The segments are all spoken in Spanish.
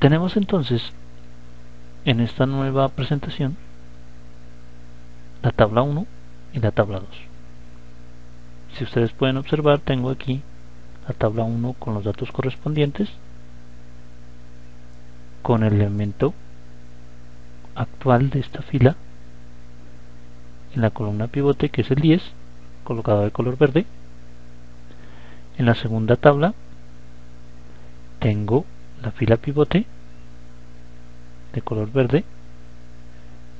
Tenemos entonces en esta nueva presentación la tabla 1 y la tabla 2. Si ustedes pueden observar, tengo aquí la tabla 1 con los datos correspondientes, con el elemento actual de esta fila en la columna pivote, que es el 10, colocado de color verde. En la segunda tabla tengo la fila pivote de color verde,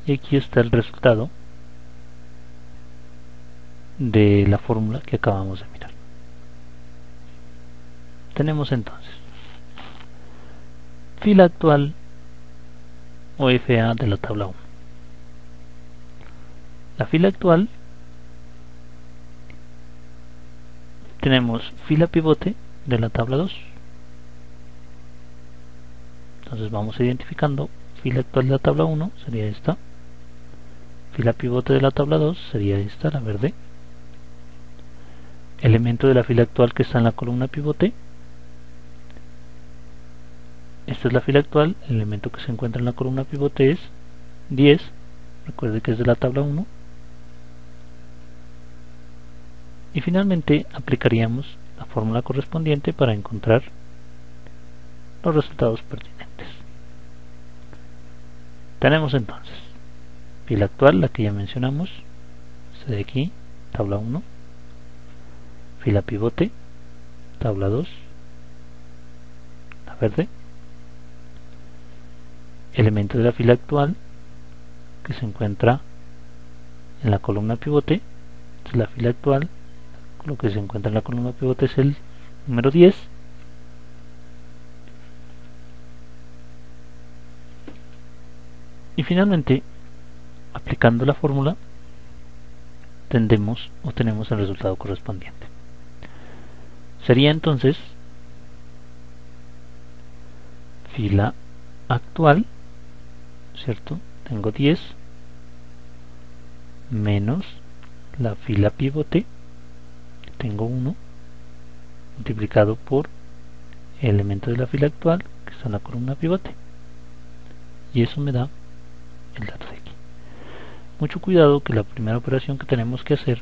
y aquí está el resultado de la fórmula que acabamos de mirar. Tenemos entonces fila actual o FA de la tabla 1. La fila actual, tenemos fila pivote de la tabla 2. Entonces vamos identificando: fila actual de la tabla 1 sería esta, fila pivote de la tabla 2 sería esta, la verde. Elemento de la fila actual que está en la columna pivote, esta es la fila actual. El elemento que se encuentra en la columna pivote es 10, recuerde que es de la tabla 1. Y finalmente aplicaríamos la fórmula correspondiente para encontrar los resultados pertinentes. Tenemos entonces fila actual, la que ya mencionamos, esta de aquí, tabla 1, fila pivote, tabla 2, la verde. Elemento de la fila actual que se encuentra en la columna pivote, es la fila actual. Lo que se encuentra en la columna pivote es el número 10. Y finalmente, aplicando la fórmula, tenemos el resultado correspondiente. Sería entonces fila actual, ¿cierto? Tengo 10 menos la fila pivote, tengo 1, multiplicado por el elemento de la fila actual que está en la columna pivote, y eso me da el dato de aquí. Mucho cuidado, que la primera operación que tenemos que hacer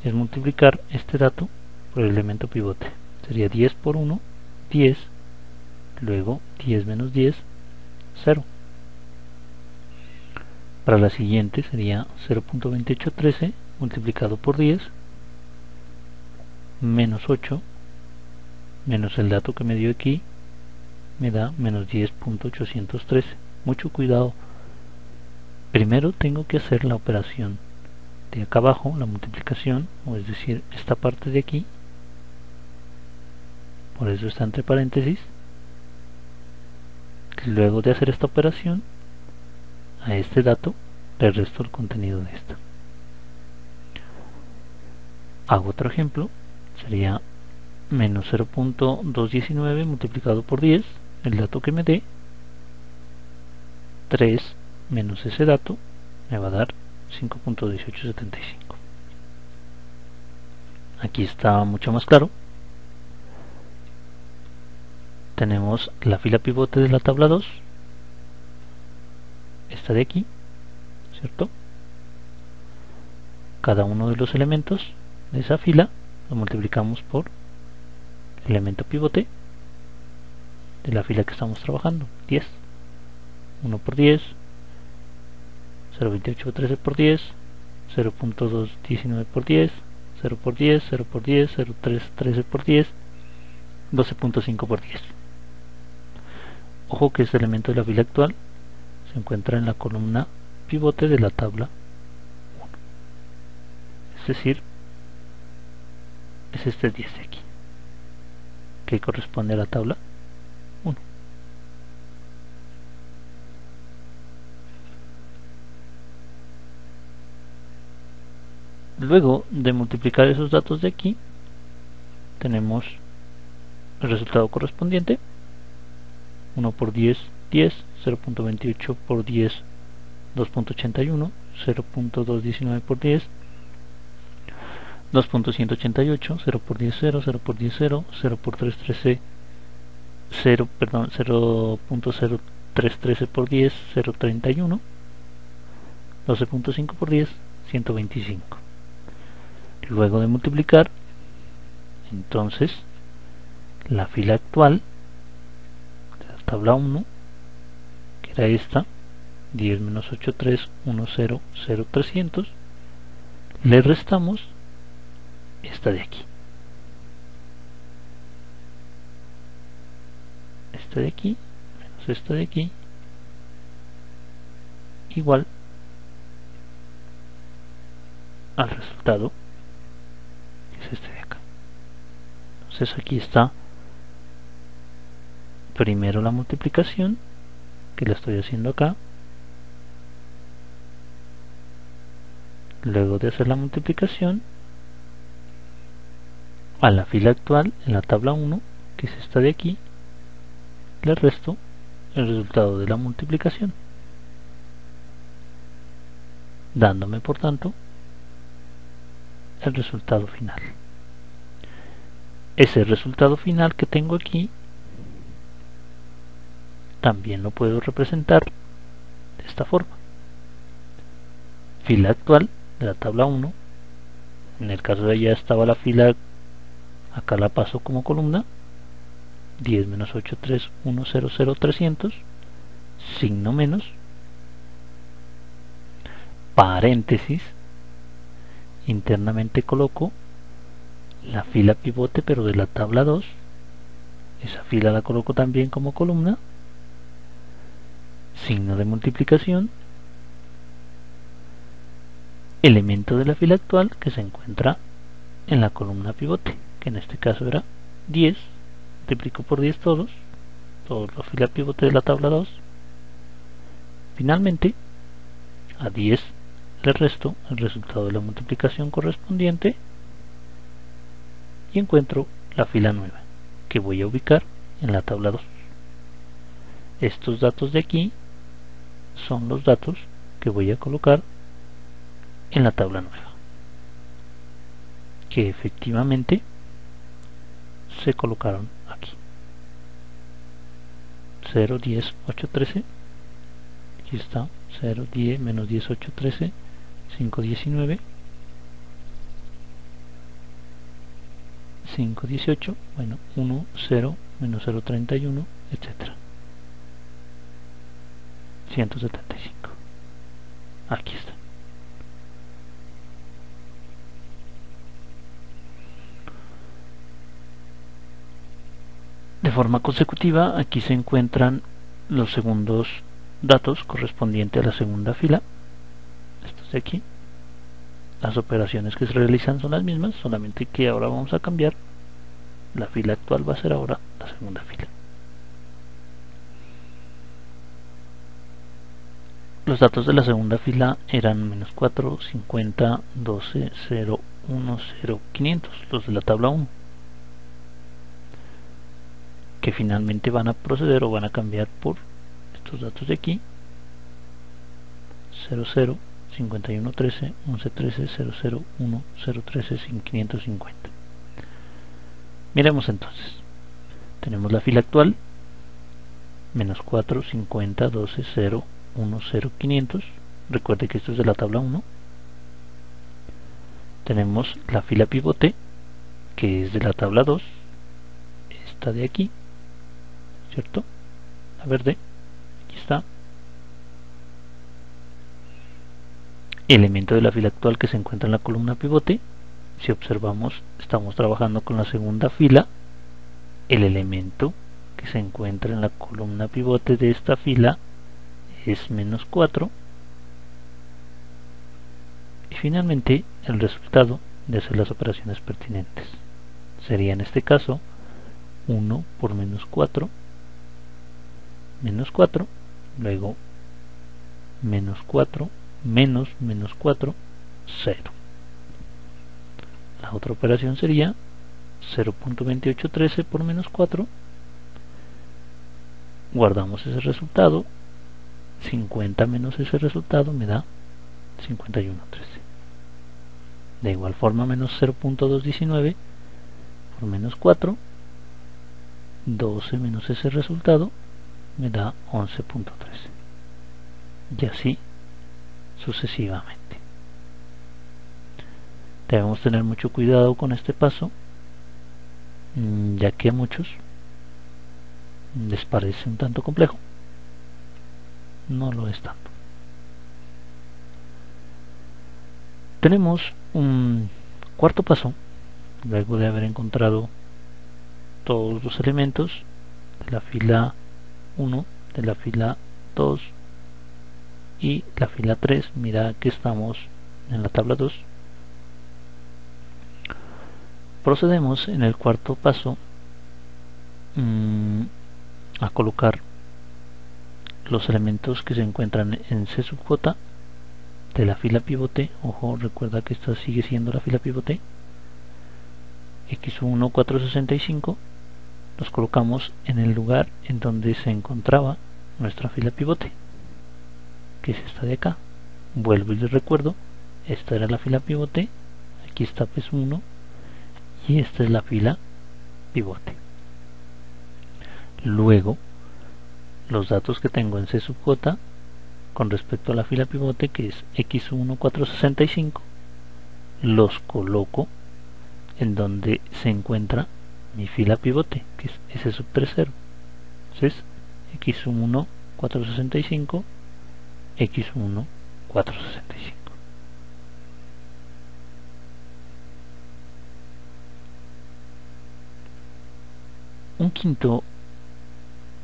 es multiplicar este dato por el elemento pivote. Sería 10 por 1, 10, luego 10 menos 10, 0. Para la siguiente sería 0.2813 multiplicado por 10 menos 8 menos el dato que me dio aquí, me da menos 10.813. Mucho cuidado. Primero tengo que hacer la operación de acá abajo, la multiplicación, o es decir, esta parte de aquí, por eso está entre paréntesis. Luego de hacer esta operación, a este dato le resto el contenido de esta. Hago otro ejemplo, sería menos 0.219 multiplicado por 10, el dato que me dé, 3 menos ese dato me va a dar 5.1875. Aquí está mucho más claro. Tenemos la fila pivote de la tabla 2, esta de aquí, ¿cierto? Cada uno de los elementos de esa fila lo multiplicamos por el elemento pivote de la fila que estamos trabajando, 10. 1 por 10, 0.2813 por 10, 0.219 por 10, 0 por 10, 0 por 10, 0.313 por 10, 12.5 por 10. Ojo que este elemento de la fila actual se encuentra en la columna pivote de la tabla 1, es decir, es este 10 de aquí, que corresponde a la tabla 1. Luego de multiplicar esos datos de aquí, tenemos el resultado correspondiente: 1 por 10, 10, 0.28 por 10, 2.81, 0.219 por 10, 2.188, 0 por 10, 0, 0 por 10, 0, 0 por 3, 13, 0.0313 por 10, 0.31, 12.5 por 10, 125. Luego de multiplicar, entonces la fila actual de la tabla 1, que era esta, 10 menos 8, 3, 1, 0, 0, 300, le restamos esta de aquí. Esta de aquí menos esta de aquí igual al resultado, que es este de acá. Entonces aquí está primero la multiplicación, que la estoy haciendo acá. Luego de hacer la multiplicación, a la fila actual en la tabla 1, que es esta de aquí, le resto el resultado de la multiplicación, dándome por tanto el resultado final. Ese resultado final que tengo aquí también lo puedo representar de esta forma. Fila actual de la tabla 1, en el caso de allá estaba la fila, acá la paso como columna, 10 menos 8, 3, 1, 0, 0, 300, signo menos, paréntesis, internamente coloco la fila pivote pero de la tabla 2, esa fila la coloco también como columna, signo de multiplicación, elemento de la fila actual que se encuentra en la columna pivote, que en este caso era 10, multiplico por 10 todos la fila pivote de la tabla 2, finalmente a 10 le resto el resultado de la multiplicación correspondiente y encuentro la fila nueva que voy a ubicar en la tabla 2. Estos datos de aquí son los datos que voy a colocar en la tabla nueva, que efectivamente se colocaron aquí. 0, 10, 8, 13, aquí está, 0, 10, menos 10, 8, 13, 5, 19, 5, 18, bueno, 1, 0, menos 0, 31, etcétera. 175. Aquí está. De forma consecutiva, aquí se encuentran los segundos datos correspondientes a la segunda fila. Estos de aquí. Las operaciones que se realizan son las mismas, solamente que ahora vamos a cambiar. La fila actual va a ser ahora la segunda fila. Los datos de la segunda fila eran menos 4, 50, 12, 0, 1, 0, 500, los de la tabla 1, que finalmente van a proceder o van a cambiar por estos datos de aquí: 0, 0, 51, 13, 11, 13, 0, 0, 1, 0, 13, 550. Miremos entonces. Tenemos la fila actual, menos 4, 50, 12, 0, 1, 0, 500. Recuerde que esto es de la tabla 1. Tenemos la fila pivote, que es de la tabla 2, esta de aquí, ¿cierto? La verde, aquí está. Elemento de la fila actual que se encuentra en la columna pivote. Si observamos, estamos trabajando con la segunda fila. El elemento que se encuentra en la columna pivote de esta fila es menos 4. Y finalmente el resultado de hacer las operaciones pertinentes sería en este caso 1 por menos 4, menos 4, luego menos 4, menos menos 4, 0. La otra operación sería 0.2813 por menos 4, guardamos ese resultado, 50 menos ese resultado me da 51.13. De igual forma, menos 0.219 por menos 4, 12 menos ese resultado me da 11.13, y así sucesivamente. Debemos tener mucho cuidado con este paso, ya que a muchos les parece un tanto complejo. No lo es tanto. Tenemos un cuarto paso. Luego de haber encontrado todos los elementos de la fila 1, de la fila 2 y la fila 3, mira que estamos en la tabla 2, procedemos en el cuarto paso a colocar los elementos que se encuentran en C sub j de la fila pivote. Ojo, recuerda que esta sigue siendo la fila pivote. X1 465 los colocamos en el lugar en donde se encontraba nuestra fila pivote, que es esta de acá. Vuelvo y les recuerdo, esta era la fila pivote, aquí está P1 y esta es la fila pivote. Luego, los datos que tengo en C sub j con respecto a la fila pivote, que es X1 465, los coloco en donde se encuentra mi fila pivote, que es S sub 30. Entonces, X1 465, X1 465. Un quinto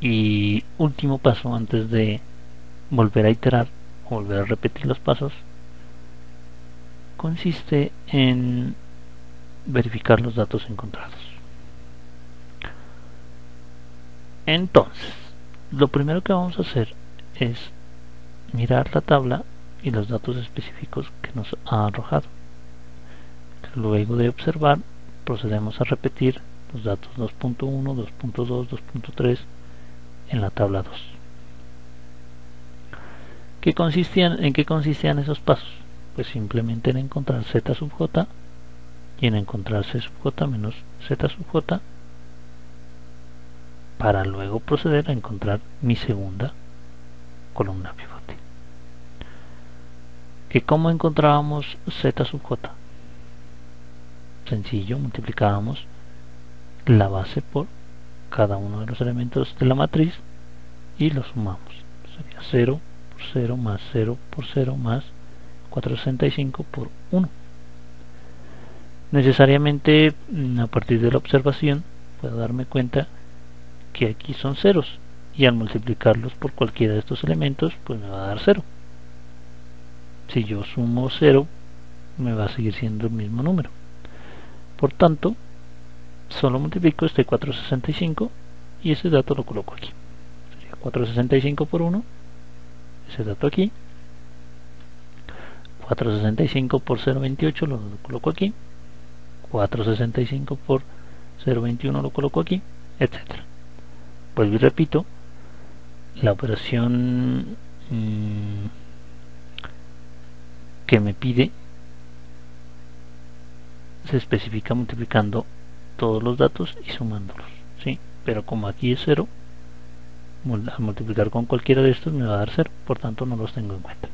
y último paso antes de volver a iterar o volver a repetir los pasos consiste en verificar los datos encontrados. Entonces, lo primero que vamos a hacer es mirar la tabla y los datos específicos que nos ha arrojado. Luego de observar, procedemos a repetir los datos 2.1, 2.2, 2.3 en la tabla 2. ¿En qué consistían esos pasos? Pues simplemente en encontrar z sub j y en encontrar c sub j menos z sub j, para luego proceder a encontrar mi segunda columna pivote. ¿Cómo encontrábamos z sub j? Sencillo, multiplicábamos la base por cada uno de los elementos de la matriz y lo sumamos. Sería 0 por 0 más 0 por 0 más 465 por 1. Necesariamente, a partir de la observación, puedo darme cuenta que aquí son ceros, y al multiplicarlos por cualquiera de estos elementos, pues me va a dar 0. Si yo sumo 0, me va a seguir siendo el mismo número. Por tanto, solo multiplico este 465 y ese dato lo coloco aquí. Sería 465 por 1, ese dato aquí. 465 por 0.28 lo coloco aquí. 465 por 0.21 lo coloco aquí, etcétera. Vuelvo y repito, la operación que me pide se especifica multiplicando todos los datos y sumándolos, ¿sí? Pero como aquí es 0, al multiplicar con cualquiera de estos me va a dar 0, por tanto no los tengo en cuenta.